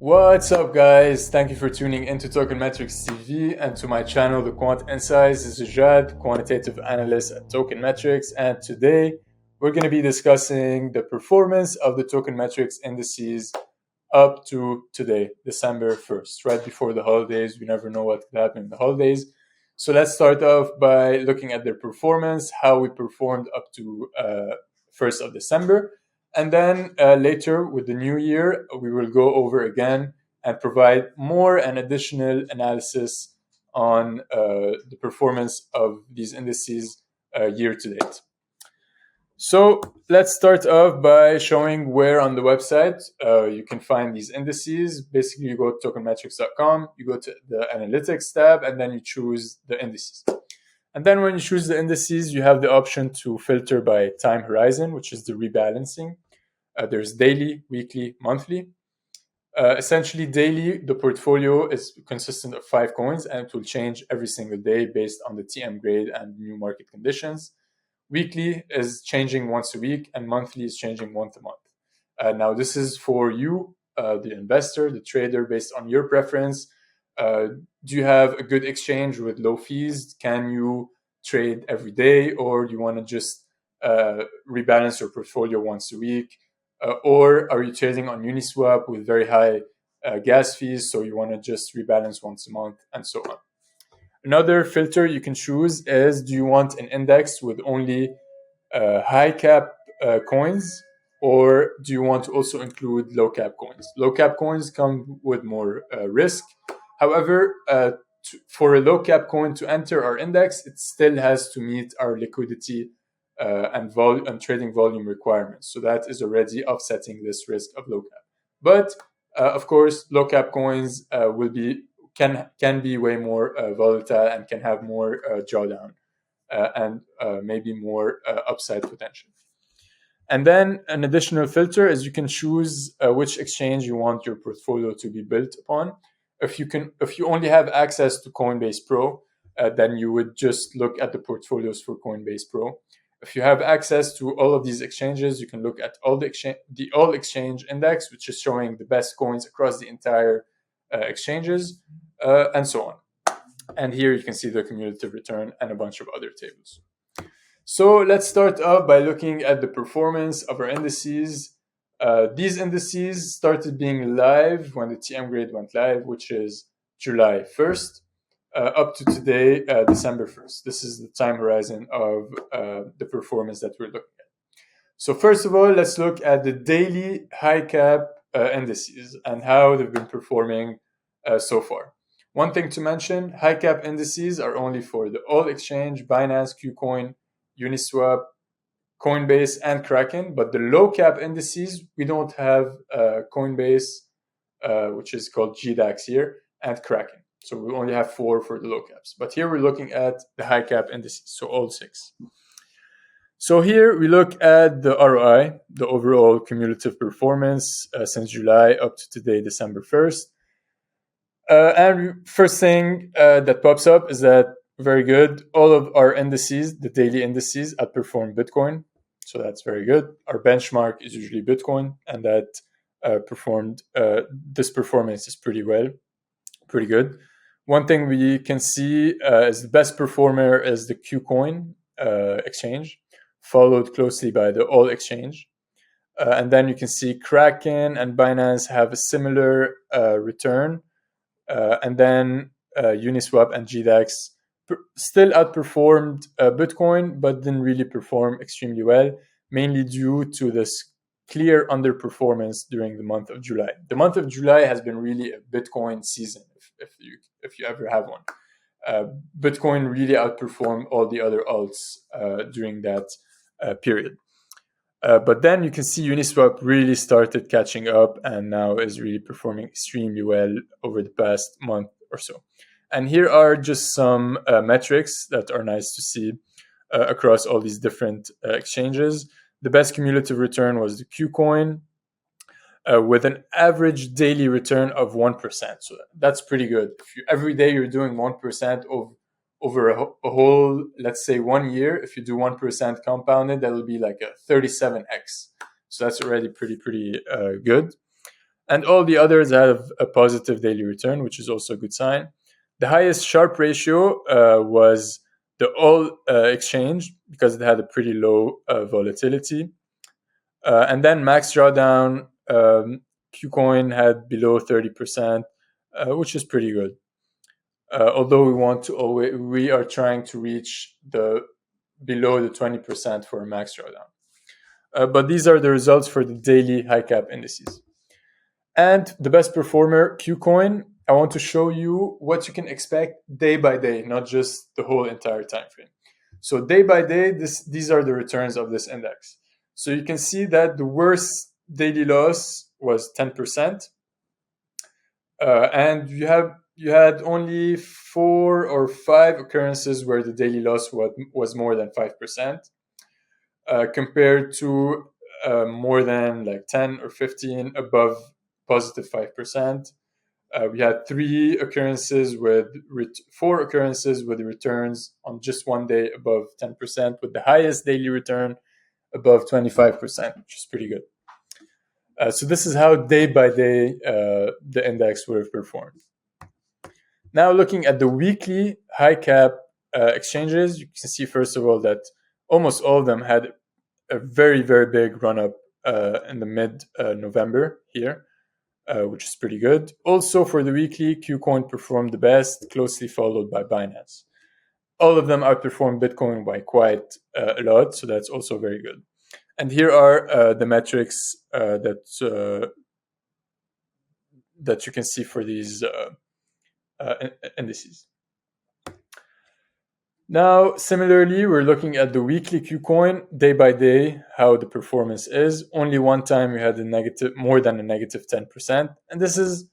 What's up, guys? Thank you for tuning into Token Metrics TV and to my channel, The Quant Insights. This is Jad, quantitative analyst at Token Metrics, and today we're going to be discussing the performance of the Token Metrics indices up to today, December 1st, right before the holidays. We never know what could happen in the holidays. So let's start off by looking at their performance, how we performed up to 1st of December. And then later with the new year, we will go over again and provide more and additional analysis on the performance of these indices year to date. So let's start off by showing where on the website you can find these indices. Basically, you go to tokenmetrics.com, you go to the analytics tab, and then you choose the indices. And then when you choose the indices, you have the option to filter by time horizon, which is the rebalancing. There's daily, weekly, monthly. Essentially, daily, the portfolio is consistent of 5 coins, and it will change every single day based on the TM grade and new market conditions. Weekly is changing once a week, and monthly is changing once a month. Now, this is for you, the investor, the trader, based on your preference. Do you have a good exchange with low fees? Can you trade every day, or do you want to just rebalance your portfolio once a week? Or are you trading on Uniswap with very high gas fees, so you want to just rebalance once a month, and so on? Another filter you can choose is, do you want an index with only high cap coins, or do you want to also include low cap coins? Low cap coins come with more risk. However, for a low cap coin to enter our index, it still has to meet our liquidity and trading volume requirements. So that is already offsetting this risk of low cap. But of course, low cap coins can be way more volatile and can have more drawdown and maybe more upside potential. And then an additional filter is you can choose which exchange you want your portfolio to be built upon. If you only have access to Coinbase Pro, then you would just look at the portfolios for Coinbase Pro. If you have access to all of these exchanges, you can look at the all exchange index, which is showing the best coins across the entire exchanges, and so on. And here you can see the cumulative return and a bunch of other tables. So let's start off by looking at the performance of our indices. These indices started being live when the TM grade went live, which is July 1st, up to today, December 1st. This is the time horizon of the performance that we're looking at. So first of all, let's look at the daily high cap indices and how they've been performing so far. One thing to mention, high cap indices are only for the all exchange, Binance, KuCoin, Uniswap, Coinbase, and Kraken. But the low cap indices, we don't have Coinbase, which is called GDAX here, and Kraken. So we only have 4 for the low caps. But here we're looking at the high cap indices, so all 6. So here we look at the ROI, the overall cumulative performance since July up to today, December 1st. And first thing that pops up is that very good. All of our indices, the daily indices, outperform Bitcoin. So that's very good. Our benchmark is usually Bitcoin, and that this performance is pretty good. One thing we can see is the best performer is the KuCoin exchange, followed closely by the all exchange. And then you can see Kraken and Binance have a similar return. And then Uniswap and GDAX still outperformed Bitcoin, but didn't really perform extremely well, mainly due to this clear underperformance during the month of July. The month of July has been really a Bitcoin season, if you ever have one. Bitcoin really outperformed all the other alts during that period. But then you can see Uniswap really started catching up and now is really performing extremely well over the past month or so. And here are just some metrics that are nice to see across all these different exchanges. The best cumulative return was the KuCoin with an average daily return of 1%. So that's pretty good. Every day you're doing 1% over a whole, let's say 1 year, if you do 1% compounded, that'll be like a 37x. So that's already pretty good. And all the others have a positive daily return, which is also a good sign. The highest Sharpe ratio was the all exchange because it had a pretty low volatility. And then max drawdown, Qcoin had below 30%, which is pretty good. Although we are trying to reach the below the 20% for a max drawdown. But these are the results for the daily high cap indices. And the best performer, Qcoin, I want to show you what you can expect day by day, not just the whole entire time frame. So day by day, these are the returns of this index. So you can see that the worst daily loss was 10%, and you had only 4 or 5 occurrences where the daily loss was more than 5%, compared to more than like 10 or 15 above positive 5%. We had 4 occurrences with returns on just one day above 10%, with the highest daily return above 25%, which is pretty good. So this is how day by day the index would have performed. Now looking at the weekly high cap exchanges, you can see first of all that almost all of them had a very, very big run up in the mid November here, which is pretty good. Also for the weekly, Qcoin performed the best, closely followed by Binance. All of them outperformed Bitcoin by quite a lot, so that's also very good. And here are the metrics that you can see for these indices. Now, similarly, we're looking at the weekly Qcoin day by day, how the performance is. Only one time we had more than a negative 10%. And this is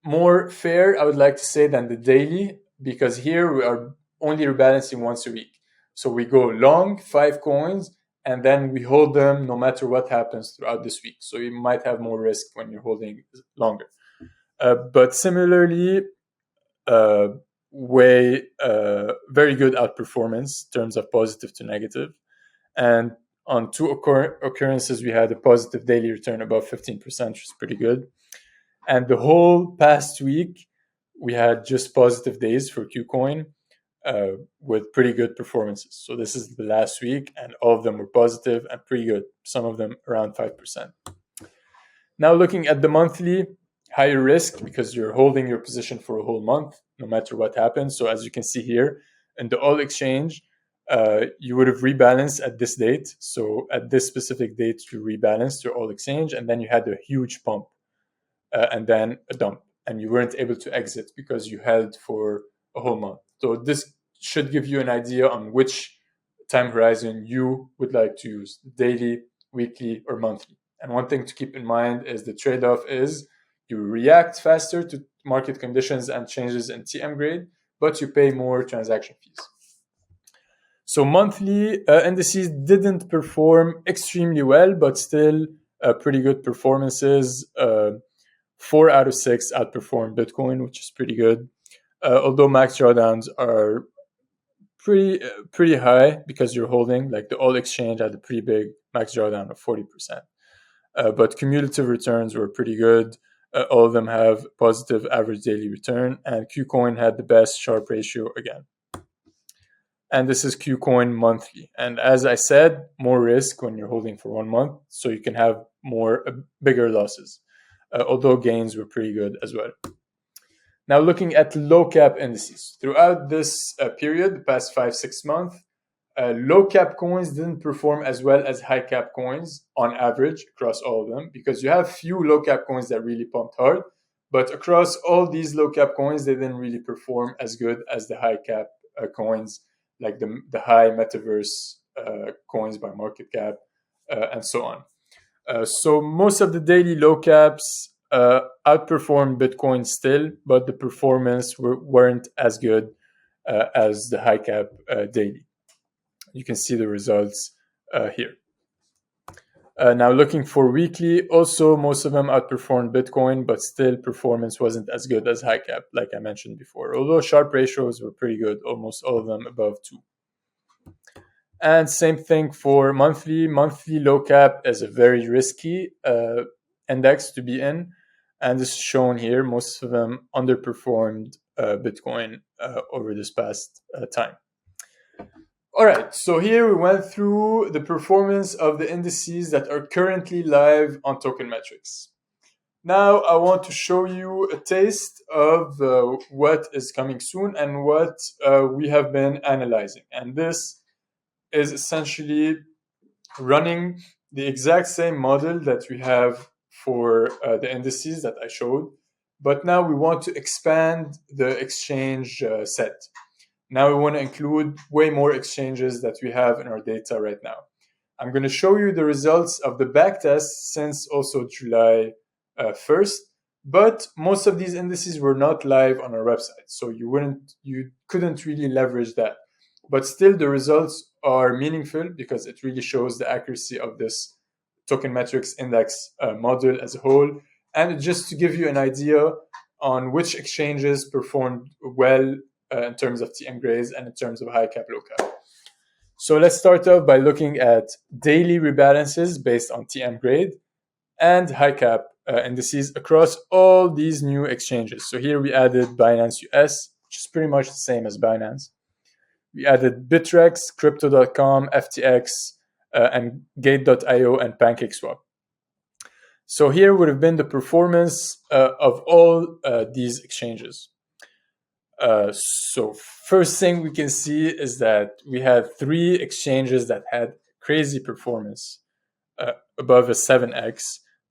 more fair, I would like to say, than the daily, because here we are only rebalancing once a week. So we go long 5 coins, and then we hold them no matter what happens throughout this week. So you might have more risk when you're holding longer. But similarly, very good outperformance in terms of positive to negative. And on 2 occurrences, we had a positive daily return above 15%, which is pretty good. And the whole past week, we had just positive days for Qcoin with pretty good performances. So this is the last week, and all of them were positive and pretty good, some of them around 5%. Now looking at the monthly, higher risk because you're holding your position for a whole month, no matter what happens. So as you can see here, in the all exchange, you would have rebalanced at this date. So at this specific date, you rebalanced your all exchange, and then you had a huge pump and then a dump, and you weren't able to exit because you held for a whole month. So this should give you an idea on which time horizon you would like to use, daily, weekly, or monthly. And one thing to keep in mind is the trade-off is you react faster to market conditions and changes in TM grade, but you pay more transaction fees. So monthly indices didn't perform extremely well, but still pretty good performances. 4 out of 6 outperformed Bitcoin, which is pretty good. Although max drawdowns are pretty high because you're holding, like the all exchange had a pretty big max drawdown of 40%. But cumulative returns were pretty good. All of them have positive average daily return, and Qcoin had the best Sharpe ratio again. And this is Qcoin monthly. And as I said, more risk when you're holding for 1 month, so you can have bigger losses, although gains were pretty good as well. Now looking at low cap indices. Throughout this period, the past 5-6 months, low cap coins didn't perform as well as high cap coins on average across all of them, because you have few low cap coins that really pumped hard, but across all these low cap coins, they didn't really perform as good as the high cap coins, like the high metaverse coins by market cap and so on. So most of the daily low caps outperformed Bitcoin still, but the performance weren't as good as the high cap daily. You can see the results here. Now looking for weekly, also most of them outperformed Bitcoin, but still performance wasn't as good as high cap, like I mentioned before. Although Sharpe ratios were pretty good, almost all of them above 2. And same thing for monthly. Monthly low cap is a very risky index to be in. And this is shown here. Most of them underperformed Bitcoin over this past time. All right, so here we went through the performance of the indices that are currently live on Token Metrics. Now I want to show you a taste of what is coming soon and what we have been analyzing. And this is essentially running the exact same model that we have for the indices that I showed, but now we want to expand the exchange set. Now we want to include way more exchanges that we have in our data right now. I'm going to show you the results of the backtest since also July 1st, but most of these indices were not live on our website, so you couldn't really leverage that. But still, the results are meaningful because it really shows the accuracy of this Token Metrics Index model as a whole, and just to give you an idea on which exchanges performed well in terms of TM grades and in terms of high cap, low cap. So let's start off by looking at daily rebalances based on TM grade and high cap indices across all these new exchanges. So here we added Binance US, which is pretty much the same as Binance. We added Bittrex, Crypto.com, FTX, and Gate.io and PancakeSwap. So here would have been the performance of all these exchanges. So first thing we can see is that we had 3 exchanges that had crazy performance above a 7x.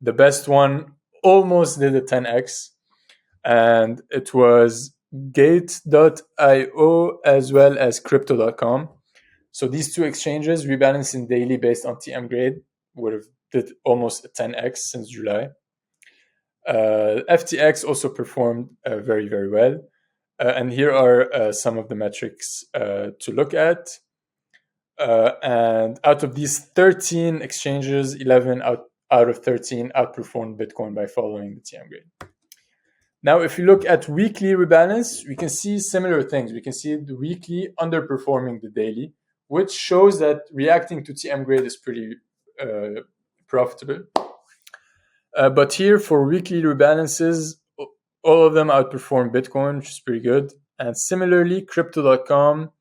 The best one almost did a 10x, and it was Gate.io as well as Crypto.com. So these 2 exchanges rebalancing daily based on TM grade would have did almost a 10x since July. FTX also performed very, very well. And here are some of the metrics to look at. And out of these 13 exchanges, 11 out of 13 outperformed Bitcoin by following the TM grade. Now, if you look at weekly rebalance, we can see similar things. We can see the weekly underperforming the daily, which shows that reacting to TM grade is pretty profitable. But here for weekly rebalances, all of them outperformed Bitcoin, which is pretty good. And similarly, Crypto.com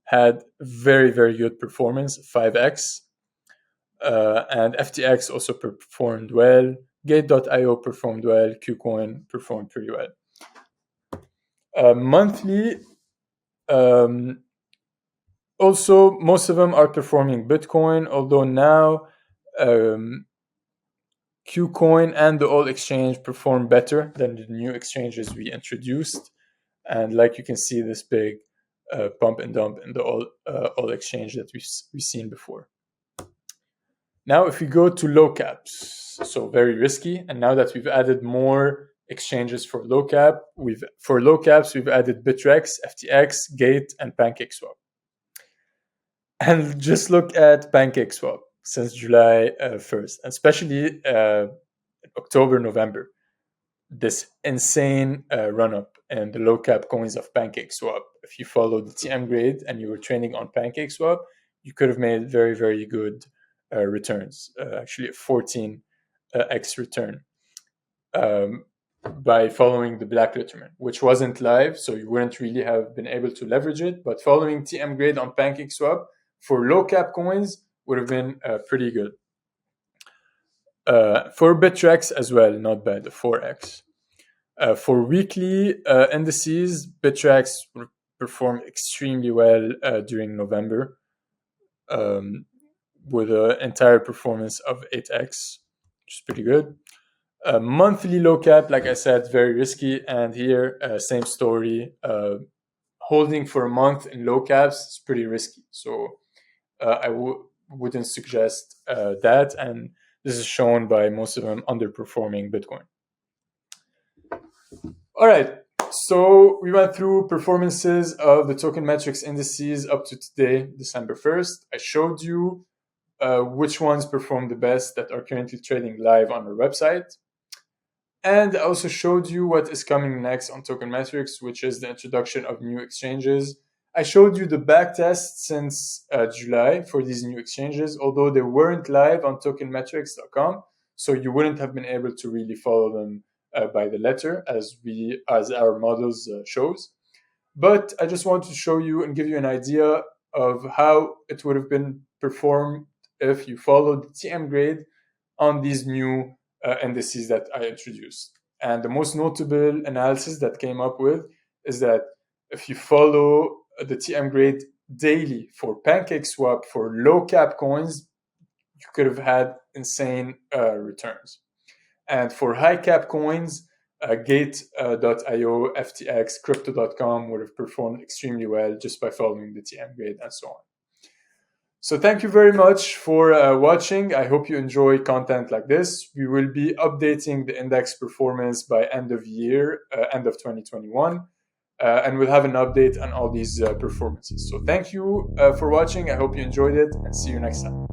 had very, very good performance, 5x. And FTX also performed well. Gate.io performed well. KuCoin performed pretty well. Monthly, also, most of them are performing Bitcoin, although now KuCoin and the old exchange perform better than the new exchanges we introduced. And like you can see, this big pump and dump in the old exchange that we've seen before. Now, if we go to low caps, so very risky. And now that we've added more exchanges for low cap, we've added Bittrex, FTX, Gate, and PancakeSwap. And just look at PancakeSwap since July 1st, especially October, November. This insane run-up in the low-cap coins of PancakeSwap. If you followed the TM grade and you were trading on PancakeSwap, you could have made very, very good returns. Actually, a 14x return by following the Black Letterman, which wasn't live, so you wouldn't really have been able to leverage it. But following TM grade on PancakeSwap for low-cap coins would have been pretty good. For Bittrex as well, not bad, a 4x. For weekly indices, Bittrex performed extremely well during November with an entire performance of 8x, which is pretty good. Monthly low cap, like I said, very risky. And here, same story. Holding for a month in low caps is pretty risky. So I wouldn't suggest that. And this is shown by most of them underperforming Bitcoin. All right, so we went through performances of the Token Metrics indices up to today, December 1st. I showed you which ones performed the best that are currently trading live on our website. And I also showed you what is coming next on Token Metrics, which is the introduction of new exchanges. I showed you the backtest since July for these new exchanges, although they weren't live on tokenmetrics.com. So you wouldn't have been able to really follow them by the letter as our models shows. But I just want to show you and give you an idea of how it would have been performed if you followed the TM grade on these new indices that I introduced. And the most notable analysis that came up with is that if you follow the TM grade daily for PancakeSwap for low cap coins, you could have had insane returns. And for high cap coins, Gate.io, FTX, Crypto.com would have performed extremely well just by following the TM grade and so on. So thank you very much for watching. I hope you enjoy content like this. We will be updating the index performance by end of year, end of 2021. And we'll have an update on all these performances. So thank you for watching. I hope you enjoyed it and see you next time.